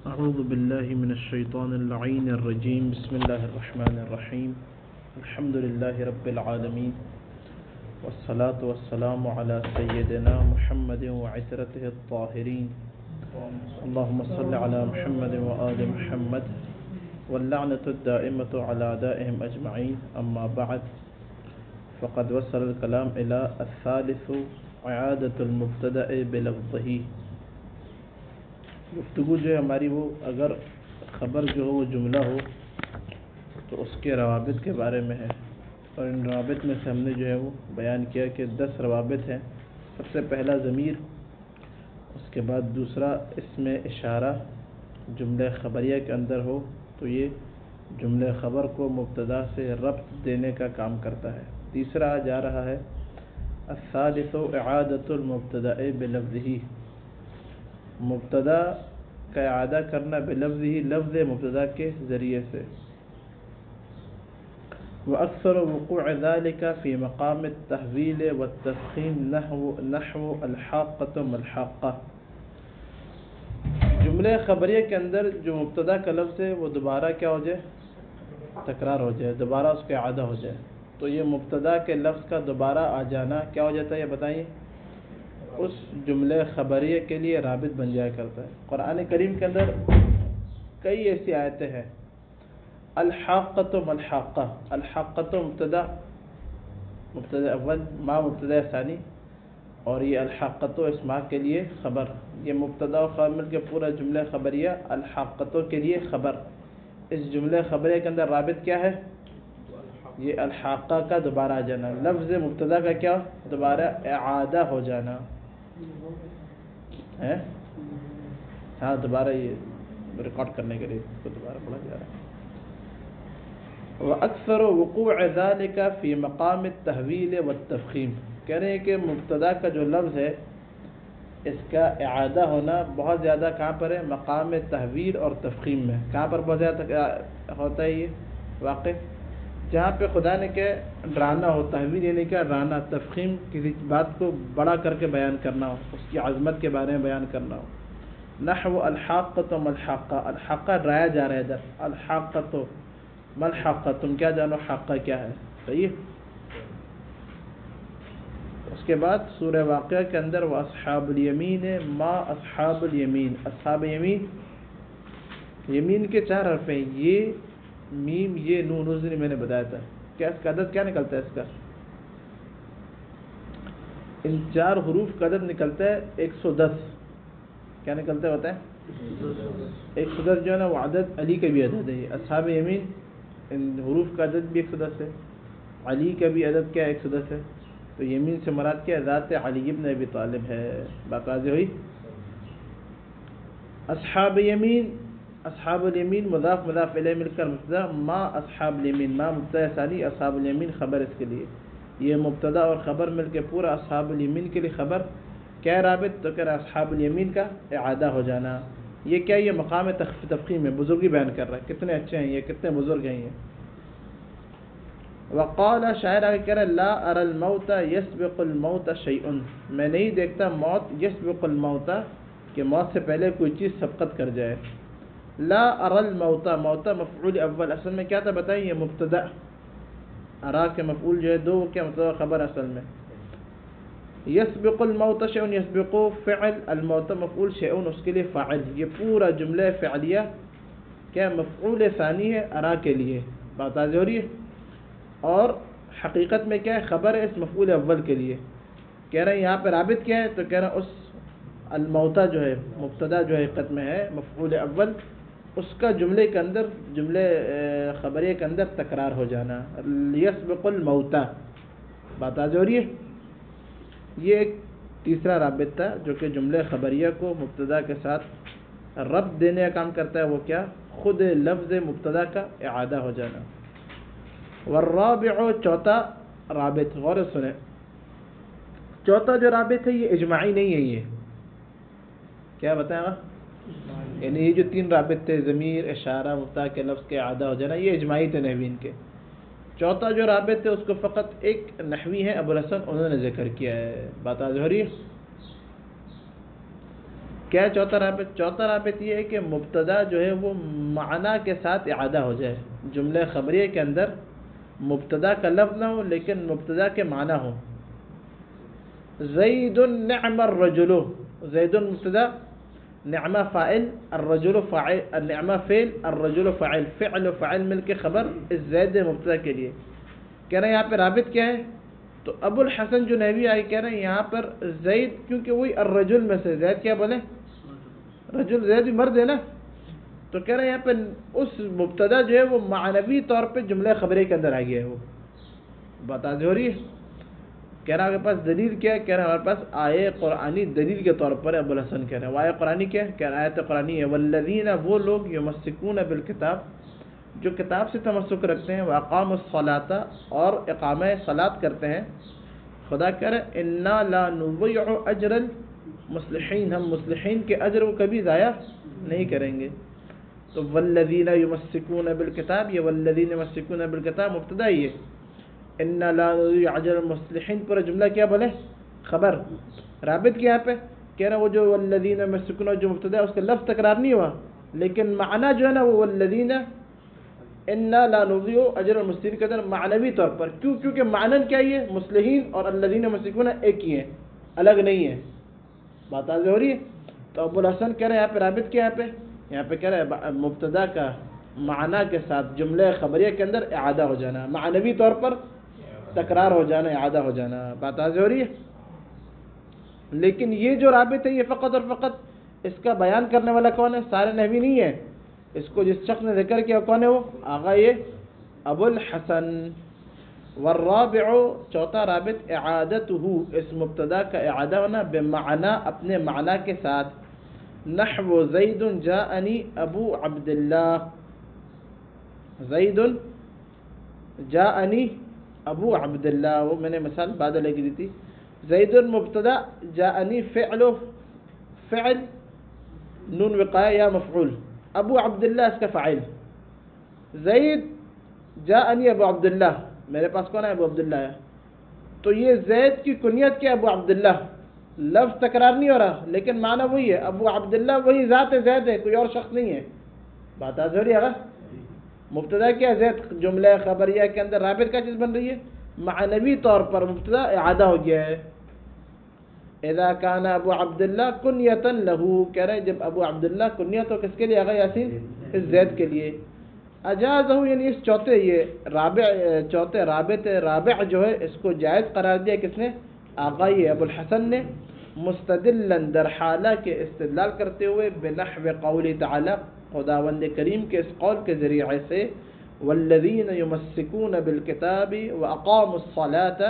أعوذ بالله من الشيطان اللعين الرجيم بسم الله الرحمن الرحيم الحمد لله رب العالمين والصلاة والسلام على سيدنا محمد وعترته الطاهرين اللهم صل على محمد وآل محمد واللعنة الدائمة على أعدائهم أجمعين أما بعد فقد وصل الكلام إلى الثالث إعادة المبتدأ بلفظه. گفتگو جو ہے ہماری وہ اگر خبر جو ہو وہ جملہ ہو تو اس کے روابط کے بارے میں ہے، اور ان روابط میں سے ہم نے جو ہے وہ بیان کیا کہ 10 روابط ہیں. سب سے پہلا ضمیر، اس کے بعد دوسرا اسم اشارہ جملہ خبریہ کے اندر ہو تو یہ جملہ خبر کو مبتدا سے ربط دینے کا کام کرتا ہے. تیسرا جا رہا ہے الثالث اعادۃ المبتدأ بلفظہ، مبتدا کا اعادہ کرنا بلفظ ہی، لفظ مبتدا کے ذریعے سے. وأكثر وقوع ذلك في مقام التحویل والتفخیم نحو الحاقۃ ملحاقہ. جملہ خبریہ کے اندر جو مبتدا کا لفظ ہے وہ دوبارہ کیا ہو جائے، تکرار ہو جائے، دوبارہ اس کا اعادہ ہو جائے، تو یہ مبتدا کے لفظ کا دوبارہ آ جانا کیا ہو جاتا ہے، یہ بتائیے، اس جملے خبریہ کے لیے رابط بن جایا کرتا ہے. قرآن کریم کے اندر کئی ایسی آیتیں ہیں. الحاقۃ ملحاقہ، الحاقۃ مبتدا اول، ما مبتدا ثانی، اور یہ الحاقۃ اسما کے لیے خبر. یہ مبتدا و خبر مل کے پورا جملہ خبریہ، الحاقۃ کے لیے خبر. اس جملہ خبریہ کے اندر رابط کیا ہے، یہ الحاقہ کا دوبارہ آ جانا، لفظ مبتدا کا کیا دوبارہ اعادہ ہو جانا ہے. ہاں دوبارہ یہ ریکارڈ کرنے کے لیے اس کو دوبارہ پڑھا جا رہا ہے. وَأَكْثَرُ وُقُوعِ ذَلِكَ فِي مَقَامِ التَّحْوِيلِ وَالتَّفْخِيمِ، کہہ رہے ہیں کہ مبتدا کا جو لفظ ہے اس کا اعادہ ہونا بہت زیادہ کہاں پر ہے، مقام تحویل اور تفخیم میں. کہاں پر بہت زیادہ ہوتا ہے یہ واقع، جہاں پہ خدا نے کہ ڈرانا ہو. تحویل یعنی کیا، ڈرانا. تفخیم کسی بات کو بڑا کر کے بیان کرنا ہو، اس کی عظمت کے بارے میں بیان کرنا ہو. نحو الحاقۃ ملحاقہ، الحاقہ ڈرایا جا رہا ہے ادھر، الحاقۃ ملحاقہ، تم کیا جانو حاقہ کیا ہے. صحیح. اس کے بعد سورہ واقعہ کے اندر وہ اصحاب الیمین، ما اصحاب الیمین، اصحاب یمین، یمین کے 4 حرف ہیں، یہ میم یہ نون. اس دن میں نے بتایا تھا کیا اس کا عدد کیا نکلتا ہے، اس کا ان 4 حروف کا عدد نکلتا ہے 110. کیا نکلتا ہے بتائیں، 110 جو ہے نا وہ عدد علی کا بھی عدد ہے. یہ اصحاب یمین ان حروف کا عدد بھی 110 ہے، علی کا بھی عدد کیا ہے 110 ہے. تو یمین سے مراد کیا ہے، ذات علی ابن ابی طالب ہے. بات واضح ہوئی. اصحاب یمین، اصحاب الیمین مضاف مضاف الیہ مل کر مبتدا. ما اصحاب الیمین، ما مبتدا ثانی، اصحاب الیمین خبر اس کے لیے. یہ مبتدا اور خبر مل کے پورا اصحاب الیمین کے لیے خبر. کیا رابط، تو کہہ رہا اصحاب الیمین کا اعادہ ہو جانا. یہ کیا، یہ مقام تفخیم ہے، بزرگی بیان کر رہا ہے، کتنے اچھے ہیں یہ، کتنے بزرگ ہیں یہ. وقال، شاعر آگے کہہ رہا ہے، لا ارى الموت يسبق الموت شيء، میں نہیں دیکھتا موت، يسبق الموت کہ موت سے پہلے کوئی چیز سبقت کر جائے. لا ارى الموت، موت مفعول اول، اصل میں کیا تھا بتائیں، یہ مبتدا. ارا کے مفعول جو ہے 2، کیا مطلب خبر اصل میں. يسبق الموت شيء، يسبق فعل، الموت مفعول، شيء اس کے لیے فاعل. یہ پورا جملہ فعلیہ کیا مفعول ثانی ہے ارا کے لیے. بات واضح ہو رہی ہے. اور حقیقت میں کیا ہے، خبر ہے اس مفعول اول کے لیے. کہہ رہے ہیں یہاں پہ رابط کیا ہے، تو کہہ رہا اس الموتى جو ہے مبتدا جو حقیقت میں ہے مفعول اول، اس کا جملے کے اندر، جملے خبریہ کے اندر تکرار ہو جانا. یسبق الموتى. بات آج ہو رہی ہے. یہ ایک تیسرا رابط تھا جو کہ جملے خبریہ کو مبتدا کے ساتھ ربط دینے کا کام کرتا ہے. وہ کیا، خود لفظ مبتدا کا اعادہ ہو جانا. والرابع، چوتھا رابط، غور سے سنیں، چوتھا جو رابط ہے یہ اجماعی نہیں ہے. یہ کیا بتائیں گا، یعنی یہ جو 3 رابط تھے، ضمیر، اشارہ، مبتدا کے لفظ کے اعادہ ہو جانا، یہ اجماعی تھے نحوین کے. چوتھا جو رابط ہے اس کو فقط ایک نحوی ہے ابو الحسن، انہوں نے ذکر کیا ہے. بات آج ہو رہی ہے. کیا ہے چوتھا رابط؟ چوتھا رابط یہ ہے کہ مبتدا جو ہے وہ معنی کے ساتھ اعادہ ہو جائے. جملہ خبریہ کے اندر مبتدا کا لفظ نہ ہو لیکن مبتدا کے معنی ہو. زید نعم الرجل، زید مبتدا، نعم فاعل، الرجل فاعل، النعم فعل، الرجل فاعل، فعل و فاعل مل کے خبر اس زید مبتدا کے لیے. کہہ رہے ہیں یہاں پہ رابط کیا ہے؟ تو ابو الحسن جنیدی آئی کہہ رہے ہیں یہاں پر زید، کیونکہ وہی الرجل میں سے زید کیا بولے؟ رجل، زید بھی مرد ہے نا. تو کہہ رہے ہیں یہاں پہ اس مبتدا جو ہے وہ معنوی طور پہ جملہ خبری کے اندر آ گیا ہے. وہ بات واضح ہو رہی ہے. کہہ رہا ہمارے پاس دلیل کیا ہے؟ کہہ رہا ہمارے پاس آیے قرآنی دلیل کے طور پر ابو الحسن کہہ رہے ہیں. وہ آیے قرآنی کیا ہے؟ کہہ رہا آیت قرآنی ہے والذین، وہ لوگ یمسکون بالکتاب، جو کتاب سے تمسک رکھتے ہیں، واقاموا الصلاۃ، اور اقامہ صلاۃ کرتے ہیں. خدا کہہ رہے انا لا نضيع اجر المصلحین، ہم مصلحین کے اجر کو کبھی ضائع نہیں کریں گے. تو والذین یمسکون بالکتاب، یہ والذین یمسکون بالکتاب مبتدا ہی ہے. انا لا نضيع اجر المصلحین پورا جملہ کیا بولے؟ خبر. رابط کیا یہاں پہ؟ کہہ رہا وہ جو والذین یمسکون جو مبتدا ہے اس کا لفظ تکرار نہیں ہوا لیکن معنی جو ہے نا وہ والذین انا لا نضيع اجر المصلحین کے اندر معنوی طور پر. کیوں؟ کیونکہ معنی کیا یہ مصلحین اور الذین یمسکون ایک ہی ہیں، الگ نہیں ہیں. بات واضح ہو رہی ہے. تو ابو الحسن کہہ رہے ہیں یہاں پہ رابط کیا ہے؟ یہاں پہ کہہ رہے ہیں مبتدا کا معنی کے ساتھ جملہ خبریہ کے اندر اعادہ ہو جانا، معنوی طور پر تکرار ہو جانا، اعادہ ہو جانا. بات واضح ہو رہی ہے. لیکن یہ جو رابط ہے یہ فقط اور فقط اس کا بیان کرنے والا کون ہے؟ سارے نحوی نہیں ہے. اس کو جس شخص نے ذکر کیا کون ہے؟ وہ آغا یہ ابو الحسن. والرابع، چوتھا رابط اعادتہ، اس مبتدا کا اعادہ ہونا بمعنی، اپنے معنی کے ساتھ. نحو زید جاءنی ابو عبداللہ، زید جاءنی ابو عبداللہ. وہ میں نے مثال بعد لگی دی تھی. زید مبتدا، جاءنی فعل نون وقایہ یا مفعول، ابو عبداللہ اس کا فاعل. زید جاءنی ابو عبداللہ، میرے پاس کون ہے؟ ابو عبداللہ ہے. تو یہ زید کی کنیت کیا؟ ابو عبداللہ. لفظ تکرار نہیں ہو رہا لیکن معنی وہی ہے. ابو عبداللہ وہی ذات زید ہے، کوئی اور شخص نہیں ہے. بات آج ہو رہی ہے. مبتدا کیا؟ زید. جملہ خبریہ کے اندر رابط کا چیز بن رہی ہے، معنوی طور پر مبتدا اعادہ ہو گیا ہے. اذا کان ابو عبداللہ کنیتا لہو، کہہ رہے ہیں جب ابو عبداللہ کنیت ہو کس کے لیے؟ آغا یاسین، اس زید کے لیے. اجازہ، یعنی اس چوتھے یہ رابع، چوتھے رابع جو ہے اس کو جائز قرار دیا کس نے؟ آغا یہ ابو الحسن نے. مستدلا، در حالہ کے استدلال کرتے ہوئے، بنحو قول تعالی، خداوند کریم کے اس قول کے ذریعے سے، والذین یمسکون بالکتاب واقاموا الصلاۃ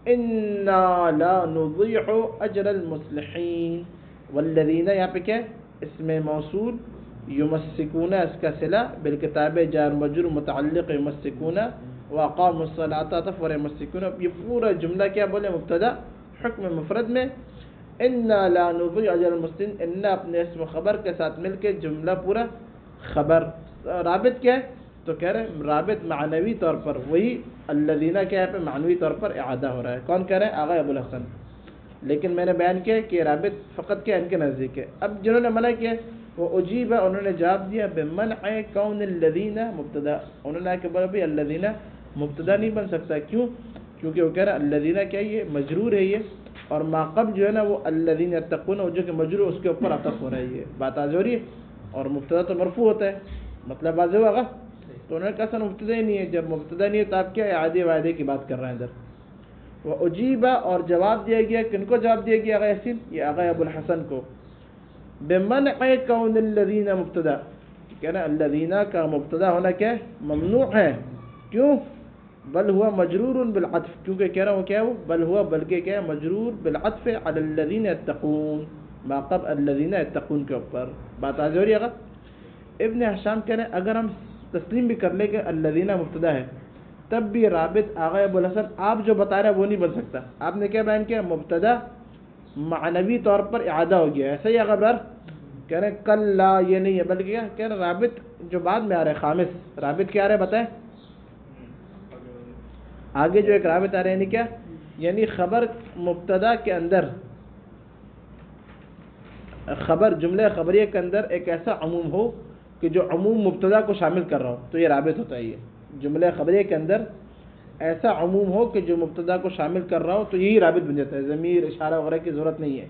انا لا نضيع اجر المصلحین. والذین یہاں پہ کیا ہے؟ اسم موصول، یمسکون اس کا صلہ، بالکتاب جار مجرور متعلق یمسکون، واقاموا الصلاۃ تفور یمسکون. یہ پورا جملہ کیا بولے؟ مبتدا حکم مفرد میں. انا لا نضيع اجر المصلحین، انا اپنے اسم خبر کے ساتھ مل کے جملہ پورا خبر. رابط کیا ہے؟ تو کہہ رہے ہیں رابط معنوی طور پر وہی الذین کیا ہے پہ معنوی طور پر اعادہ ہو رہا ہے. کون کہہ رہے ہیں؟ آغا ابو الحسن. لیکن میں نے بیان کیا کہ رابط فقط کیا ان کے نزدیک ہے. اب جنہوں نے منع کیا وہ اجیبہ، انہوں نے جواب دیا بمنع کون الذین مبتدا. انہوں نے کہ بولا بھی الذین مبتدا نہیں بن سکتا. کیوں؟ کیونکہ وہ کہہ رہا الذین کیا یہ مجرور ہے یہ، اور ماقب جو ہے نا وہ الذین یتقون، جو کہ مجرور اس کے اوپر عطف ہو رہا ہے. یہ بات آج ہو رہی ہے. اور مبتدا تو مرفوع ہوتا ہے، مطلب واضح ہوگا. تو انہوں نے کہا سر مبتدا ہی نہیں ہے. جب مبتدا نہیں ہے تو آپ کیا اعادے وعدے کی بات کر رہے ہیں ادھر. وہ اجیبہ، اور جواب دیا گیا. کن کو جواب دیا گیا؟ آغا یاسین، یہ آغا ابو الحسن کو. بمنع کون الذین مبتدا، کہنا الذین کا مبتدا ہونا کیا ہے؟ ممنوع ہے. کیوں؟ بل ہوا مجرور بالعطف، کیونکہ کہہ رہا ہوں کیا ہے وہ؟ بل ہوا، بلکہ کیا ہے؟ مجرور بالعطف علی الذین یتقون، ماقب الذین یتقون کے اوپر. بات آج ہو رہی ہے. ابن حشام کہہ رہے ہیں اگر ہم تسلیم بھی کر لیں کہ الذین مبتدا ہے تب بھی رابط آغا ابو الحسن آپ جو بتا رہے ہیں وہ نہیں بن سکتا. آپ نے کیا بیان کیا؟ مبتدا معنوی طور پر اعادہ ہو گیا. ایسا ہی آغا برار کہہ رہے ہیں کلا، یہ نہیں ہے بلکہ کیا کہہ رہے ہیں؟ رابط جو بعد میں آ رہا ہے خامس رابط کیا آ رہا ہے بتائیں؟ آگے جو ایک رابط آ رہا ہے یعنی کیا؟ یعنی خبر مبتدا کے اندر خبر جملہ خبریہ کے اندر ایک ایسا عموم ہو کہ جو عموم مبتدا کو شامل کر رہا ہو تو یہ رابط ہوتا ہے. یہ جملہ خبریہ کے اندر ایسا عموم ہو کہ جو مبتدا کو شامل کر رہا ہو تو یہی رابط بن جاتا ہے. ضمیر اشارہ وغیرہ کی ضرورت نہیں ہے.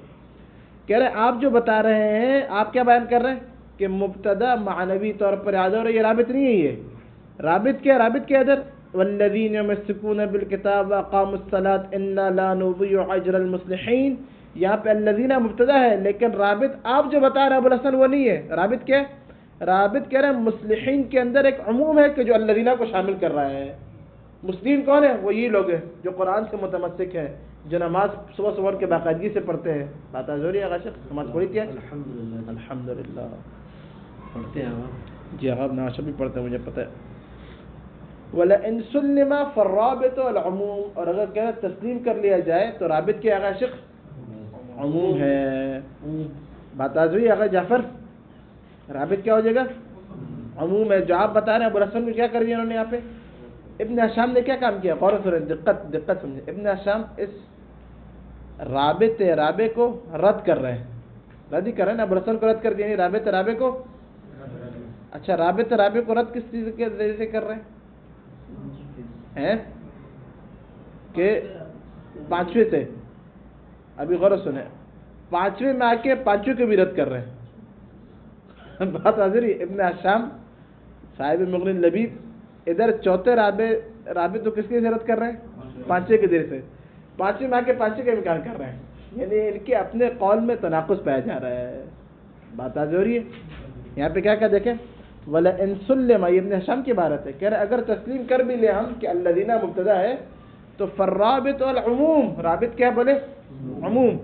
کہہ رہے آپ جو بتا رہے ہیں آپ کیا بیان کر رہے ہیں کہ مبتدا معنوی طور پر یاد ہو رہا ہے. یہ رابط نہیں ہے. یہ رابط کیا؟ رابط کیا ادھر والذین یمسکون بالکتاب واقاموا الصلاۃ انا لا نضیع اجر المصلحین. یہاں پہ الذین مبتدا ہے لیکن رابط آپ جو بتا رہے ہیں ابوالحسن وہ نہیں ہے. رابط کیا ہے؟ رابط کہہ رہے ہیں مصلحین کے اندر ایک عموم ہے کہ جو الذین کو شامل کر رہا ہے. مسلم کون ہے؟ وہ یہ لوگ ہیں جو قرآن سے متمسک ہیں، جو نماز صبح صبح کے باقاعدگی سے پڑھتے ہیں. بات ضروری ہے عاشق نماز پڑھی تھی الحمدللہ پڑھتے ہیں جی آپ ناشا بھی پڑھتے ہیں مجھے پتہ ہے. وَلَئِن سُلِّمَ فَالرَّابِطُ الْعُمُومُ. اور اگر کہنا تسلیم کر لیا جائے تو رابط کیا ہے عاشق؟ عموم ہے. بات ہوئی اگر جعفر رابط کیا ہو جائے گا؟ عموم ہے. جو آپ بتا رہے ہیں ابوالحسن کو کیا کر دیا انہوں نے یہاں پہ؟ ابن حشام نے کیا کام کیا؟ غور سے دقت سمجھے. ابن حشام اس رابط رابع کو رد کر رہے ہیں. رد ہی کر رہے ہیں نا. ابوالحسن کو رد کر دیا. رابط رابع کو اچھا رابط رابع کو رد کس چیز کے ذریعے سے کر رہے ہیں کہ پانچویں سے. ابھی غور سنیں پانچویں میں آ کے پانچویں کو بھی رد کر رہے ہیں. بات حاضر ہی. ابن حشام صاحب مغنی لبیب ادھر چوتھے رابط تو کس کے سے رد کر رہے ہیں؟ پانچویں کے ذریعے سے. پانچویں میں آ کے پانچویں کا انکار کر رہے ہیں. یعنی ان کے اپنے قول میں تناقض پایا جا رہا ہے. بات آج ہو رہی ہے. یہاں پہ کیا دیکھیں وَلَئِن سُلِّمَ. یہ ابن حشام کی عبارت ہے. کہہ رہے اگر تسلیم کر بھی لیں ہم کہ الذین مبتدا ہے تو فالرابط والعموم. رابط کیا بولے؟ عموم.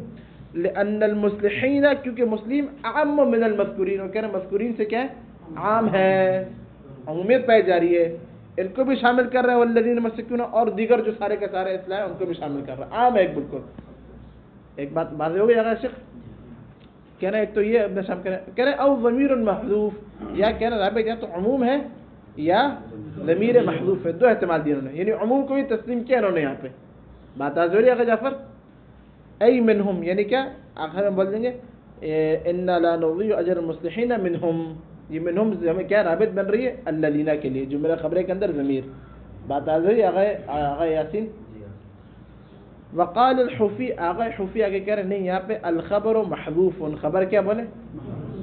لأن المصلحین کیونکہ مسلم اعم من المذکورین. کہہ رہے مذکورین سے کیا ہے؟ عام ہے. عمومیت پائی جا رہی ہے. ان کو بھی شامل کر رہے ہیں والذین یمسکون اور دیگر جو سارے کے سارے اصلاح ان کو بھی شامل کر رہا ہے. عام ہے ایک بالکل. ایک بات واضح ہو گئی اگر شیخ کہہ رہے ہیں ایک تو یہ ابن شام کہہ رہے او ضمیر محذوف یا کہہ رہے رابط یا تو عموم ہے یا ضمیر محذوف ہے. دو احتمال دیے انہوں نے. یعنی عموم کو بھی تسلیم کیا انہوں نے یہاں پہ. بات آزوری اگر جعفر ای منہم یعنی کیا آخر میں بول دیں گے انا لا نضیع اجر المصلحین منہم. یہ منہم ہمیں کیا رابط بن رہی ہے الذین کے لیے جو میرا خبرے کے اندر ضمیر. بات آزوری آغا یاسین. وقال الحفی. آغا حفی آگے کہہ رہے نہیں یہاں پہ الخبر محذوف. خبر کیا بولے؟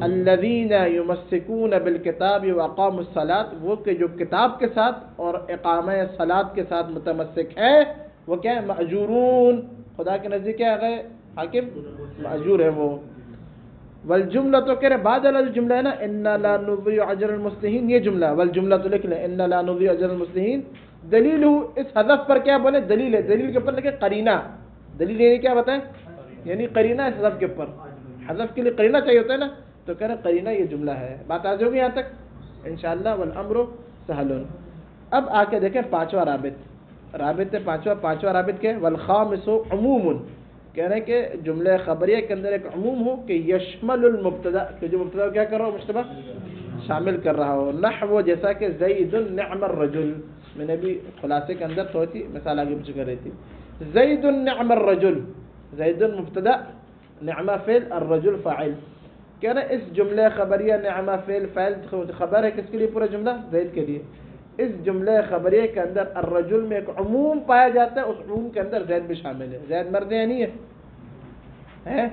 الذین یمسکون بالکتاب واقاموا الصلاۃ. وہ کہ جو کتاب کے ساتھ اور اقامہ صلاۃ کے ساتھ متمسک ہے وہ کیا ہے؟ مأجورون. خدا کے نزدیک کیا ہے حاکم؟ مأجور ہے وہ. والجملہ تو کہہ رہے بعد والا جو جملہ ہے نا انا لا نضیع اجر المصلحین یہ جملہ والجملہ تو لکھ لیں انا لا نضیع اجر المصلحین. دلیل اس حذف پر کیا بولے؟ دلیل ہے. دلیل کے اوپر لکھے قرینہ. دلیل یعنی کیا بتائیں؟ یعنی قرینہ اس حذف کے اوپر. حذف کے لیے قرینہ چاہیے ہوتا ہے نا تو کہہ رہے قرینہ یہ جملہ ہے. بات آ جائے گی یہاں تک انشاءاللہ. والامر سہل. اب آ کے دیکھیں پانچواں رابط. رابط ہے پانچواں رابط کے والخامس عموم. کہہ رہے ہیں کہ جملہ خبریہ کے اندر ایک عموم ہو کہ یشمل المبتدا کہ جو مبتدا کیا کر رہا ہو مشتبہ شامل کر رہا ہو. نحو جیسا کہ زید نعم الرجل. میں نے بھی خلاصے کے اندر تھوڑی سی مثال آگے پیچھے کر رہی تھی. زید نعم الرجل. زید مبتدا نعمہ فعل الرجل فاعل. کہہ رہے اس جملہ خبریہ نعمہ فعل فاعل خبر ہے کس کے لیے؟ پورا جملہ زید کے لیے. اس جملہ خبریہ کے اندر الرجل میں ایک عموم پایا جاتا ہے. اس عموم کے اندر زید بھی شامل ہے. زید مرد ہے یا نہیں ہے؟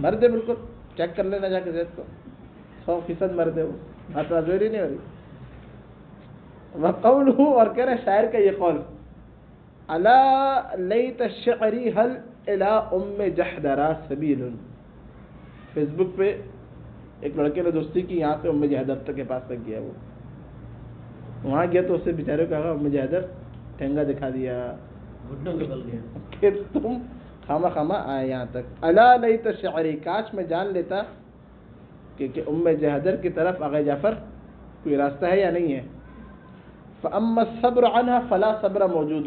مرد ہے بالکل. چیک کر لینا جا کے زید کو 100% مرد ہے وہ. بات ضروری نہیں ہو رہی. وقولہ اور کہہ رہے شاعر کا یہ قول الا لیت الشعری هل الى ام جحدرا سبیل. فیس بک پہ ایک لڑکے نے دوستی کی یہاں سے ام جحدر کے پاس تک گیا. وہ وہاں گیا تو اسے بیچارے کو کہا ام جحدر ٹھنگا دکھا دیا کہ تم خامہ آئے یہاں تک. الا لیت الشعری کاش میں جان لیتا کہ ام جحدر کی طرف آغا جعفر کوئی راستہ ہے یا نہیں ہے. فاما الصبر عنها فلا صبر موجود.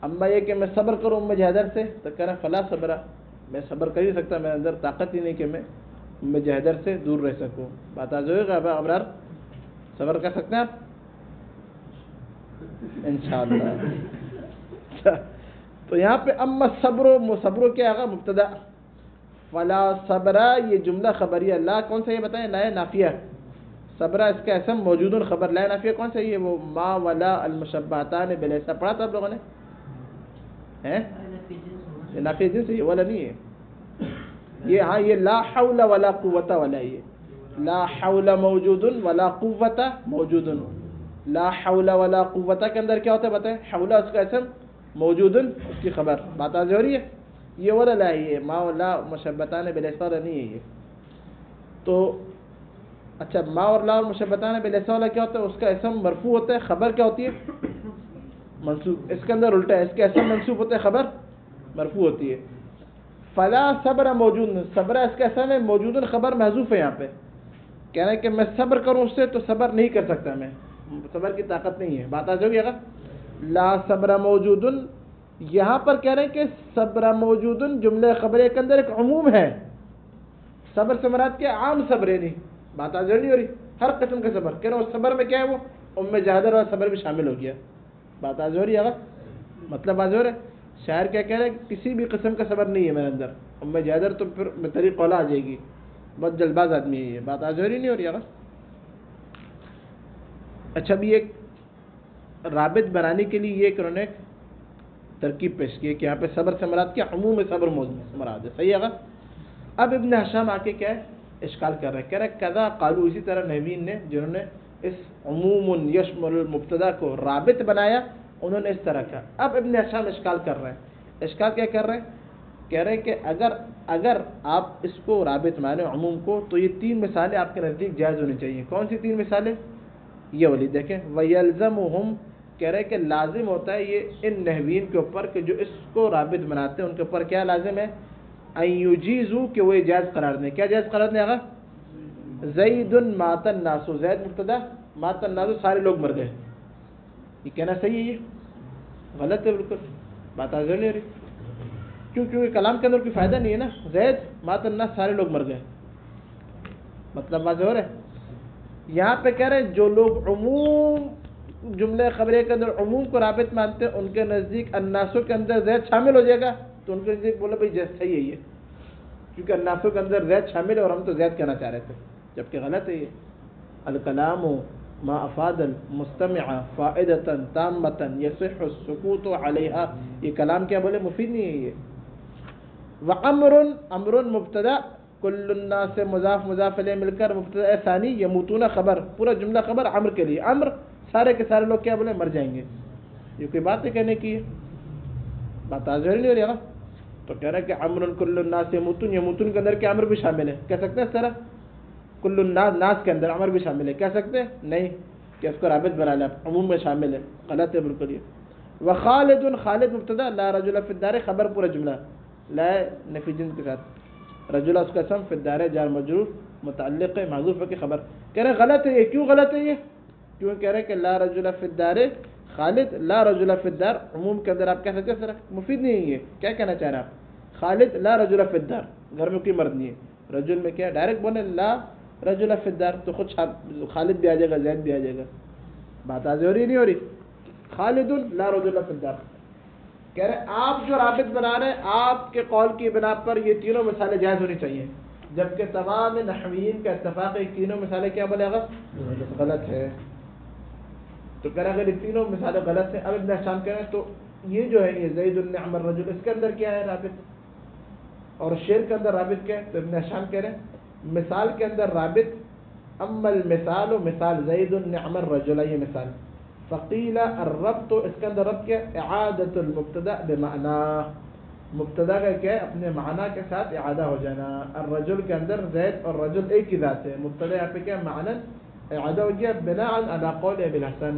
اما یہ کہ میں صبر کروں ام جحدر سے تو کہنا فلا صبر میں صبر کر ہی سکتا. میرے اندر طاقت ہی نہیں کہ میں ام جحدر سے دور رہ سکوں. بات آ جائے گا ابرار صبر کر سکتے ہیں آپ انشاءاللہ. تو یہاں پہ اما صبر کیا آگا مبتدا فلا صبرا یہ جملہ خبریہ، لا کون سا یہ بتائیں؟ لا نافیہ. صبرا اس کا اسم موجود خبر، لا نافیہ کون سا؟ یہ وہ ما ولا المشبہتان بلیسا پڑھا تھا آپ لوگوں نے ہیں؟ یہ نافیہ جنس یہ والا نہیں ہے یہ. ہاں یہ لا حول ولا قوت والا، یہ لا حول موجود ولا قوت موجود. لا حول ولا قوت کے اندر کیا ہوتا ہے بتائیں؟ حول اس کا اسم موجود اس کی خبر. بات آ رہی ہے؟ یہ والا لا، یہ ما ولا مشبہتان بلیسا والا نہیں ہے یہ. تو اچھا ما اور لا اور مشبہتان بلیسا والا کیا ہوتا ہے؟ اس کا اسم مرفوع ہوتا ہے، خبر کیا ہوتی ہے؟ منصوب. اس کے اندر الٹا ہے، اس کا اسم منصوب ہوتا ہے، خبر مرفوع ہوتی ہے. فلا صبر موجود، صبر اس کا اسم ہے، موجود خبر محذوف ہے. یہاں پہ کہہ رہے ہیں کہ میں صبر کروں اس سے تو صبر نہیں کر سکتا، میں صبر کی طاقت نہیں ہے. بات آ جائے گی. اگر لا صبر موجود، یہاں پر کہہ رہے ہیں کہ صبر موجود جملہ خبرے کے اندر ایک عموم ہے. صبر سے مراد کیا؟ عام صبر ہے. نہیں بات آ نہیں ہو رہی؟ ہر قسم کا صبر کہہ رہے ہیں. صبر میں کیا ہے؟ وہ جہادر اور صبر بھی شامل ہو گیا. بات آ رہی ہے؟ اگر مطلب آ رہا ہے شاعر کیا کہہ رہے ہیں؟ کسی بھی قسم کا صبر نہیں ہے میرے اندر. جہادر تو پھر طریق قولا آ جائے گی، بہت جلد باز آدمی ہے یہ. بات آ رہی نہیں ہو رہی؟ اگر اچھا بھی ایک رابط بنانے کے لیے یہ انہوں نے ترکیب پیش کی ہے کہ یہاں پہ صبر سے مراد کیا؟ عموم صبر مراد ہے. صحیح ہے. اگر اب ابن ہشام آ کے کیا ہے اشکال کر رہے ہیں، کہہ رہے کذا قالو، اسی طرح نحوین نے جنہوں نے اس عموم یشمل المبتدا کو رابط بنایا انہوں نے اس طرح کہا. اب ابن ہشام اشکال کر رہے ہیں. اشکال کیا کر رہے ہیں؟ کہہ رہے ہیں کہ اگر آپ اس کو رابط مانیں عموم کو تو یہ تین مثالیں آپ کے نزدیک جائز ہونی چاہیے. کون سی تین مثالیں؟ یہ والی دیکھیں. وَيَلْزَمُهُمْ کہہ رہے کہ لازم ہوتا ہے یہ ان نحوین کے اوپر کہ جو اس کو رابط بناتے ہیں ان کے اوپر کیا لازم ہے؟ ان یجیزو کہ وہ جائز قرار دیں. کیا جائز قرار دیں؟ آگا زید مات الناس، زید مبتدا، مات الناس سارے لوگ مر گئے. یہ کہنا صحیح ہے؟ یہ غلط ہے بالکل. بات آ نہیں رہی کیونکہ کلام کے اندر کوئی فائدہ نہیں ہے نا. زید مات الناس سارے لوگ مر گئے، مطلب واضح ہو رہا ہے. یہاں پہ کہہ رہے ہیں جو لوگ عموم جملے خبرے کے اندر عموم کو رابط مانتے ہیں ان کے نزدیک الناسوں کے اندر زید شامل ہو جائے گا، تو ان کے نزدیک بولے بھائی زید صحیح ہے یہ، کیونکہ الناسوں کے اندر زید شامل ہے اور ہم تو زید کہنا چاہ رہے تھے، جبکہ غلط ہے یہ. الکلام ما افاد المستمع فائدۃ تامۃ یصح السکوت علیہا، یہ کلام کیا بولے مفید نہیں ہے یہ. وامر، امر مبتدا، کل الناس سے مضاف الیہ مل کر مبتدا ثانی، یموتون خبر، پورا جملہ خبر امر کے لیے. امر سارے کے سارے لوگ کیا بولے؟ مر جائیں گے. یہ کوئی بات ہے کہنے کی؟ بات آج نہیں ہو رہی ہے نا. تو کہہ رہا ہے کہ امر کل الناس یموتون، یموتون کے اندر کیا امر بھی شامل ہے؟ کہہ سکتے ہیں اس طرح؟ کل الناس، ناس کے اندر امر بھی شامل ہے، کہہ سکتے ہیں؟ نہیں، کہ اس کو رابط بنا لیں، عموم میں شامل ہے. غلط ہے بالکل یہ. وخالد، خالد مبتدا، لا رجل فی الدار خبر، پورا جملہ لا نفی جنس کے ساتھ، رجل اس کا اسم، فی الدار جار مجرور متعلق ہے معذوف ہے کی خبر. کہہ رہے غلط ہے یہ. کیوں غلط ہے یہ؟ کیوں کہہ رہے کہ لا رجل فی الدار خالد، لا رجل فی الدار عموم کے اندر آپ کہہ سکتے ہیں سر؟ مفید نہیں ہے یہ. کیا کہنا چاہ رہے ہیں آپ؟ خالد لا رجل فی الدار، گھر میں کوئی مرد نہیں ہے. رجل میں کیا ڈائریکٹ بولے لا رجل فی الدار تو خود خالد بھی آ جائے گا، زید بھی آ جائے گا. بات آج ہو رہی نہیں ہو رہی؟ خالد لا رجل فی الدار. کہہ رہے آپ جو رابط بنا رہے ہیں آپ کے قول کی بنا پر یہ تینوں مثالیں جائز ہونی چاہیے، جبکہ تمام نحویین کا اتفاق ہے تینوں مثالیں کیا بولے گا؟ غلط ہے. تو کہہ رہا اگر یہ تینوں مثالیں غلط ہیں. اب ابن ہشام کہہ رہے ہیں تو یہ جو ہے یہ زید النعم الرجل، اس کے اندر کیا ہے رابط؟ اور شعر کے اندر رابط کیا ہے؟ تو ابن ہشام کہہ رہے ہیں مثال کے اندر رابط، اما المثال مثال زید النعم الرجل، یہ مثال. فقیل الربط، اس کے اندر ربط کیا؟ اعادت المبتدا بمعنی، مبتدا کا کیا ہے؟ اپنے معنی کے ساتھ اعادہ ہو جانا. الرجل کے اندر زید اور رجل ایک ہی ذات ہے، مبتدا یہاں پہ کیا معنی اعادہ ہو گیا بناء علی قول ابن الحسن.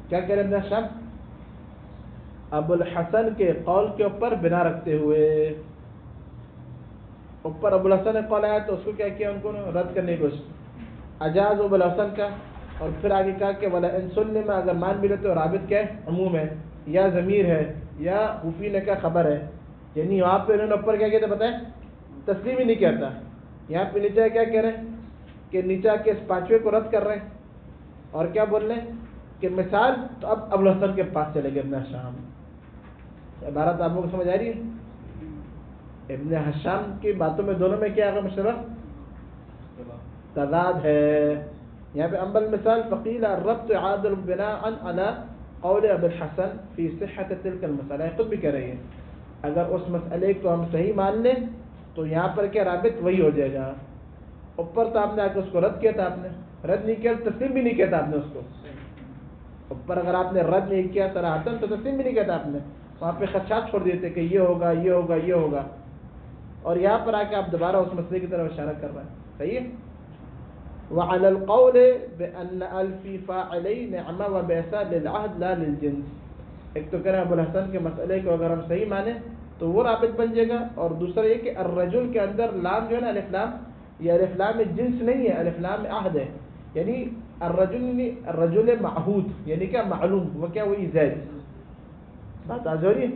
کیا کہہ رہے ابن ہشام؟ ابو الحسن کے قول کے اوپر بنا رکھتے ہوئے، اوپر ابو الحسن نے قول آیا تو اس کو کیا کیا؟ ان کو رد کرنے کی کوشش. اجاز ابو الحسن کا، اور پھر آگے کہا کہ ولا ان سلم، اگر مان بھی لیتے تو رابط کیا ہے؟ عموم ہے یا ضمیر ہے یا خفی کا خبر ہے. یعنی وہاں پہ انہوں نے اوپر کیا کہتے بتائیں؟ تسلیم ہی نہیں کہتا. یہاں پہ نیچے کیا کہہ رہے ہیں کہ نیچا کے اس پانچویں کو رد کر رہے ہیں اور کیا بول رہے ہیں کہ مثال. تو اب ابو الحسن کے پاس چلے گئے ابن ہشام. عبارت آپ کو سمجھ آ رہی ہے؟ ابن ہشام کی باتوں میں دونوں میں کیا ہے مشترک؟ تضاد ہے. یہاں پہ امبل مثال فقیل الربط عادل بناء على قول ابو الحسن فی صحت تلک المسئلہ. خود بھی کہہ رہی ہے اگر اس مسئلے کو ہم صحیح مان لیں تو یہاں پر کیا رابط وہی ہو جائے گا. اوپر تو آپ نے آ کے اس کو رد کیا تھا، آپ نے رد نہیں کیا، تسلیم بھی نہیں کیا تھا آپ نے اس کو. اوپر اگر آپ نے رد نہیں کیا صراحتاً تو تسلیم بھی نہیں کیا تھا آپ نے، وہاں پہ خدشات چھوڑ دیتے کہ یہ ہوگا یہ ہوگا یہ ہوگا، اور یہاں پر آ کے آپ دوبارہ اس مسئلے کی طرف اشارہ کر رہے ہیں. صحیح ہے. وعلى القول بأن الفی فاعلی نعمہ و بیسا للعہد لا للجنس. ایک تو کہہ رہے ہیں ابو الحسن کے مسئلے کو اگر ہم صحیح مانیں تو وہ رابط بن جائے گا، اور دوسرا یہ کہ الرجل کے اندر لام جو ہے نا الف لام، یہ الف لام جنس نہیں ہے، الف لام عہد ہے. یعنی الرجل معہود یعنی کیا معلوم، وہ کیا وہی زید. بات آ رہی ہے.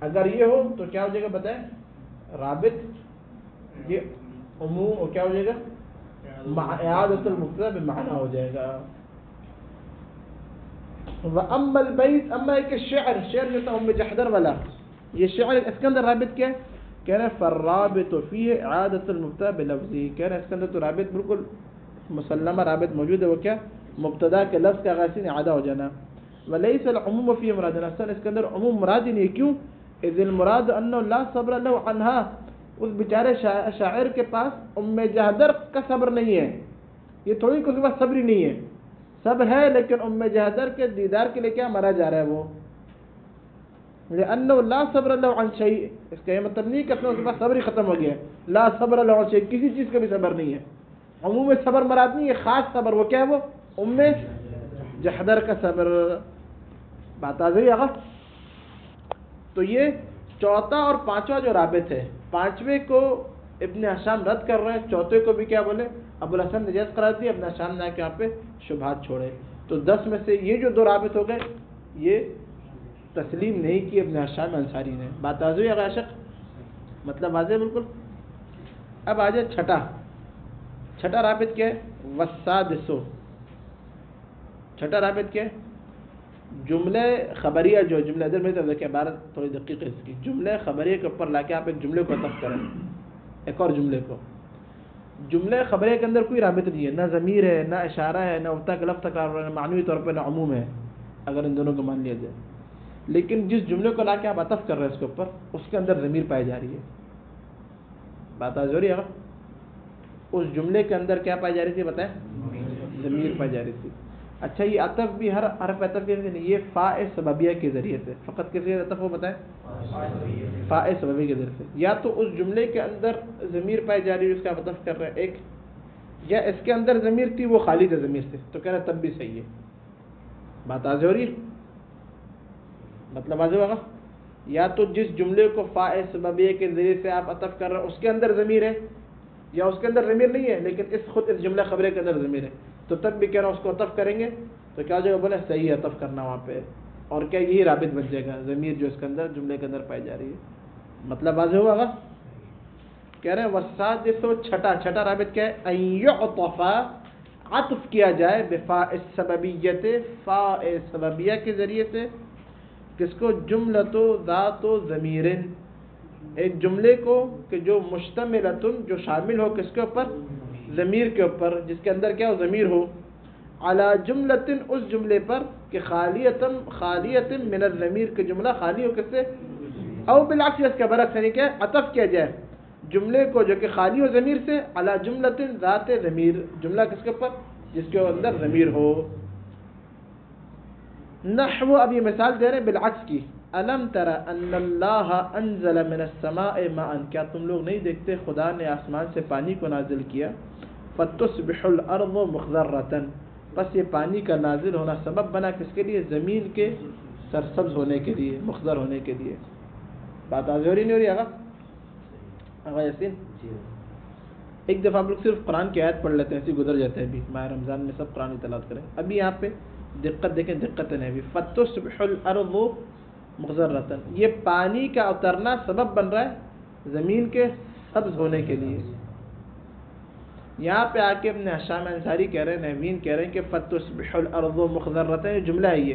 اگر یہ ہو تو کیا ہو جائے گا بتائیں؟ رابط یہ عموم اور کیا ہو جائے گا؟ اعادۃ المبتدا بمعنی ہو جائے گا. واما البیت، اما ایک شعر جو تھا ام جحدر والا، یہ شعر اس کے اندر رابط کیا ہے؟ کہہ رہے فالرابط فیہ اعادۃ المبتدا بلفظی. کہہ رہے اس کے اندر تو رابط بالکل مسلمہ رابط موجود ہے. وہ کیا؟ مبتدا کے لفظ کا غاصین اعادہ ہو جانا. ولیس العموم فیہ مراد، اصلا اس کے اندر عموم مراد ہی نہیں. کیوں؟ اذ المراد انه لا صبر له عنها، اس بیچارے شاعر کے پاس ام جحدر کا صبر نہیں ہے. یہ تھوڑی کہ اس کے پاس صبر ہی نہیں ہے، صبر ہے لیکن ام جحدر کے دیدار کے لیے کیا مرا جا رہا ہے وہ. لأنه لا صبر له عن شيء، اس کا یہ مطلب نہیں کہ اس کے پاس صبر ہی ختم ہو گیا ہے. لا صبر له عن شيء، کسی چیز کا بھی صبر نہیں ہے. عموم صبر مراد نہیں ہے، خاص صبر. وہ کیا ہے؟ وہ ام جحدر کا صبر. بات آ گئی آغا. تو یہ چوتھا اور پانچواں جو رابط ہے، پانچویں کو ابن ہشام رد کر رہے ہیں، چوتھے کو بھی کیا بولے ابو الحسن نے جائز قرار دیا، ابن ہشام نے یہاں پہ شبہات چھوڑے. تو 10 میں سے یہ جو دو رابط ہو گئے یہ تسلیم نہیں کی ابن ہشام انصاری نے. بات واضح ہے عاشق؟ مطلب واضح بالکل. اب آ جائے چھٹا رابط کیا ہے؟ والسادسو. چھٹا رابط کیا ہے؟ جملے خبریہ جو جملے ادھر میں تو دیکھیں عبارت تھوڑی دقیق ہے اس کی. جملے خبریہ کے اوپر لا کے آپ ایک جملے کو عطف کریں ایک اور جملے کو. جملے خبریہ کے اندر کوئی رابط نہیں ہے، نہ ضمیر ہے، نہ اشارہ ہے، نہ ابتدا کا لفظ تکرار ہے، نہ معنوی طور پہ نہ عموم ہے اگر ان دونوں کو مان لیا جائے. لیکن جس جملے کو لا کے آپ عطف کر رہے ہیں اس کے اوپر، اس کے اندر ضمیر پائی جا رہی ہے. بات آ رہی ہے؟ اس جملے کے اندر کیا پائی جا رہی تھی بتائیں؟ ضمیر پائی جا رہی تھی. اچھا یہ عطف بھی ہر حرف عطف کے نہیں، یہ فاء سببیہ کے ذریعے سے. فقط کس عطف ہو بتائیں؟ فاء سببیہ کے ذریعے سے. یا تو اس جملے کے اندر ضمیر پائی جا رہی ہے اس کا عطف کر رہے ہیں ایک، یا اس کے اندر ضمیر تھی وہ خالی تھا ضمیر سے، تو کہہ رہے تب بھی صحیح ہے. بات واضح ہو رہی ہے؟ مطلب واضح ہوگا. یا تو جس جملے کو فاء سببیہ کے ذریعے سے آپ عطف کر رہے ہیں اس کے اندر ضمیر ہے، یا اس کے اندر ضمیر نہیں ہے لیکن خود اس جملہ خبرے کے اندر ضمیر ہے، تو تب بھی کہہ رہا ہوں اس کو عطف کریں گے تو کیا ہو جائے گا؟ بولے صحیح ہے عطف کرنا وہاں پہ، اور کیا یہی رابط بن جائے گا ضمیر جو اس کے اندر جملے کے اندر پائی جا رہی ہے. مطلب واضح ہوگا. کہہ رہے ہیں والسادسو چھٹا رابط کیا ہے؟ ان یعطف، عطف کیا جائے بفاء السببیت، فاء سببیہ کے ذریعے سے. کس کو؟ جملۃ ذات ضمیر، ایک جملے کو کہ جو مشتملۃ جو شامل ہو کس کے اوپر؟ ضمیر کے اوپر، جس کے اندر کیا ہو؟ ضمیر ہو. علی جملۃ، اس جملے پر کہ خالیۃ من الضمیر، کہ جملہ خالی ہو کس سے؟ او بالعکس، اس کا برعکس یعنی کیا؟ عطف کیا جائے جملے کو جو کہ خالی ہو ضمیر سے، علی جملۃ ذات ضمیر، جملہ کس کے اوپر؟ جس کے اندر ضمیر ہو. نحو، اب یہ مثال دے رہے ہیں بالعکس کی. الم تر ان اللہ انزل من السماء ماء، کیا تم لوگ نہیں دیکھتے خدا نے آسمان سے پانی کو نازل کیا. فتصبح الارض مخضرۃ، بس یہ پانی کا نازل ہونا سبب بنا کس کے لیے؟ زمین کے سرسبز ہونے کے لیے، مخضر ہونے کے لیے. بات آج ہو رہی نہیں ہو رہی آغا یاسین؟ ایک دفعہ آپ لوگ صرف قرآن کی آیت پڑھ لیتے ہیں، ایسے گزر جاتے ہیں. ابھی ماہ رمضان میں سب قرآن کی تلاوت کریں. ابھی یہاں پہ دقت دیکھیں، دقت نہیں. ابھی فتصبح الارض مخضرۃ، یہ پانی کا اترنا سبب بن رہا ہے زمین کے سبز ہونے کے لیے. یہاں پہ آ کے ابن ہشام انصاری کہہ رہے ہیں، نحوین کہہ رہے ہیں کہ فتصبح الارض مخضرۃ، یہ جملہ ہے. یہ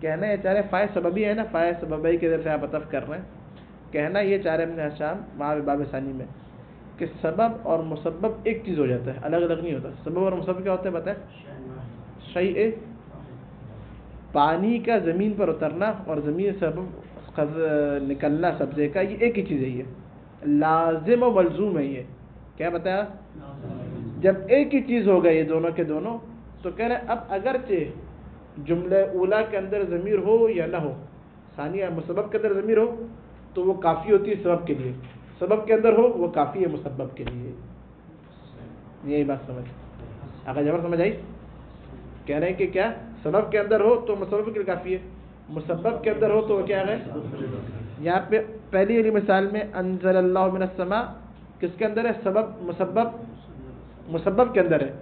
کہنا یہ چاہ رہے فائے سببی ہے نا، فائے سببی کے ذریعے سے آپ عطف کر رہے ہیں، کہنا یہ چاہ رہے ابن ہشام وہاں باب ثانی میں کہ سبب اور مسبب ایک چیز ہو جاتا ہے، الگ الگ نہیں ہوتا. سبب اور مسبب کیا ہوتا ہے بتائیں؟ شیء، پانی کا زمین پر اترنا اور زمین سے نکلنا سبزے کا، یہ ایک ہی چیز ہے. یہ لازم و ملزوم ہے. یہ کیا بتایا؟ جب ایک ہی چیز ہو گئی یہ دونوں کے دونوں، تو کہہ رہے ہیں اب اگرچہ جملہ اولا کے اندر ضمیر ہو یا نہ ہو، ثانیہ مسبب کے اندر ضمیر ہو تو وہ کافی ہوتی ہے سبب کے لیے، سبب کے اندر ہو وہ کافی ہے مسبب کے لیے. یہی بات سمجھ آگے جبر سمجھ آئی؟ کہہ رہے ہیں کہ کیا سبب کے اندر ہو تو مسبب کے لیے کافی ہے، مسبب کے اندر ہو تو وہ کیا ہے. یہاں پہ پہلی والی مثال میں انزل اللہ من السماء کس کے اندر ہے؟ سبب مسبب کے اندر ہے.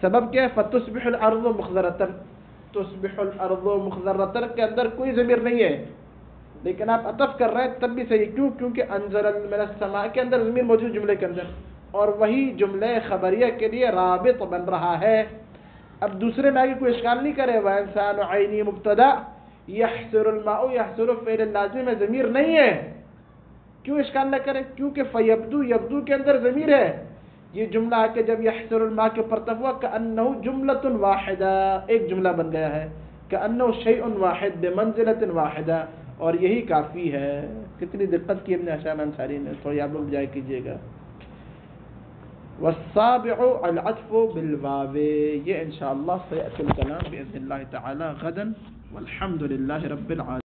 سبب کیا ہے؟ فتصبح الارض مخضرۃ، تصبح الارض مخضرۃ کے اندر کوئی ضمیر نہیں ہے، لیکن آپ عطف کر رہے ہیں تب بھی صحیح. کیوں؟ کیونکہ انزل من السماء کے اندر ضمیر موجود جملے کے اندر، اور وہی جملہ خبریہ کے لیے رابط بن رہا ہے. اب دوسرے میں آگے کوئی اشکال نہیں کرے. وانسان عینی مبتدا یحسر الماء، یحسر فعل لازم ہے، ضمیر نہیں ہے. کیوں اشکال نہ کرے؟ کیونکہ فیبدو، یبدو کے اندر ضمیر ہے. یہ جملہ آ کے جب یحسر الماء کے اوپر تف ہوا کأنہ جملۃ واحدہ، ایک جملہ بن گیا ہے. کأنہ شیء واحد بمنزلۃ واحدہ، اور یہی کافی ہے. کتنی دقت کی ابن ہشام انصاری نے، تھوڑی آپ لوگ جائے کیجیے گا. والسابع العطف بالواو، یہ انشاءاللہ سیأتی الکلام بإذن اللہ تعالی غدا، والحمد للہ رب العالمین.